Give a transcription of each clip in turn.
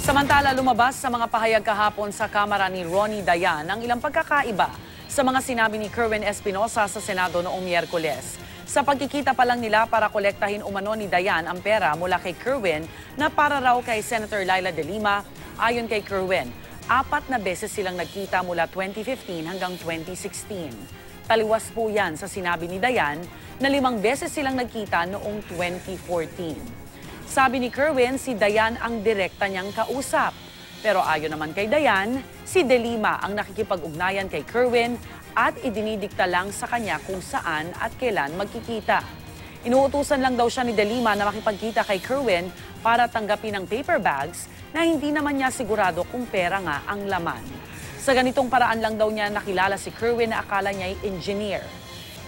Samantala, lumabas sa mga pahayag kahapon sa Kamara ni Ronnie Dayan ang ilang pagkakaiba sa mga sinabi ni Kerwin Espinosa sa Senado noong Miyerkules. Sa pagkikita pa lang nila para kolektahin umano ni Dayan ang pera mula kay Kerwin na para raw kay Senator Laila De Lima, ayon kay Kerwin, 4 na beses silang nagkita mula 2015 hanggang 2016. Taliwas po yan sa sinabi ni Dayan na 5 beses silang nagkita noong 2014. Sabi ni Kerwin, si Dayan ang direkta niyang kausap. Pero ayon naman kay Dayan, si De Lima ang nakikipag-ugnayan kay Kerwin at idinidikta lang sa kanya kung saan at kailan magkikita. Inuutusan lang daw siya ni De Lima na makipagkita kay Kerwin para tanggapin ang paper bags na hindi naman niya sigurado kung pera nga ang laman. Sa ganitong paraan lang daw niya nakilala si Kerwin na akala niya ay engineer.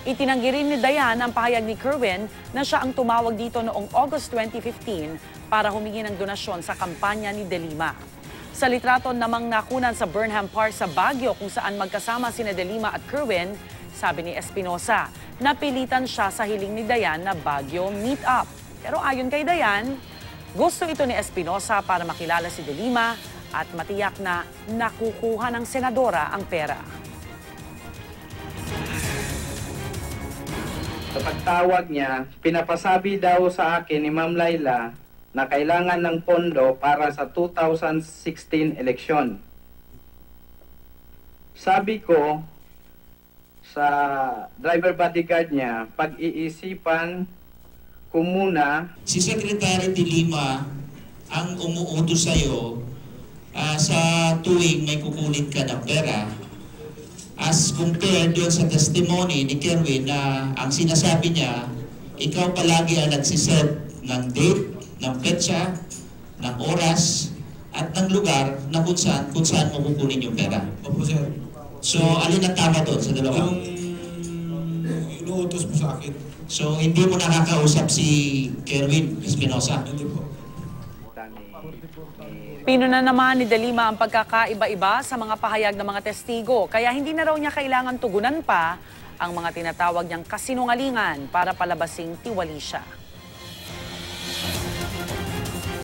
Itinanggi rin ni Dayan ang pahayag ni Kerwin na siya ang tumawag dito noong August 2015 para humingi ng donasyon sa kampanya ni De Lima. Sa litrato namang nakunan sa Burnham Park sa Baguio kung saan magkasama sina De Lima at Kerwin, sabi ni Espinosa, napilitan siya sa hiling ni Dayan na Baguio meet-up. Pero ayon kay Dayan, gusto ito ni Espinosa para makilala si De Lima at matiyak na nakukuha ng senadora ang pera. Sa pagtawag niya, pinapasabi daw sa akin ni Ma'am Laila na kailangan ng pondo para sa 2016 eleksyon. Sabi ko sa driver bodyguard niya, pag-iisipan ko muna. Si Secretary De Lima ang umuutos sa'yo sa tuwing may kukulit ka ng pera. As compared doon sa testimony ni Kerwin na ang sinasabi niya, ikaw palagi ang nagsiset ng date, ng petsa, ng oras, at ng lugar na kung saan mo kukunin yung pera. Opo, sir. So, alin ang tama doon sa dalawa? Yung inuutos po sa akin. So, hindi mo nakakausap si Kerwin Espinosa? Hindi po. Pinuna naman ni De Lima ang pagkakaiba-iba sa mga pahayag ng mga testigo, kaya hindi na raw niya kailangan tugunan pa ang mga tinatawag niyang kasinungalingan para palabasing tiwali siya.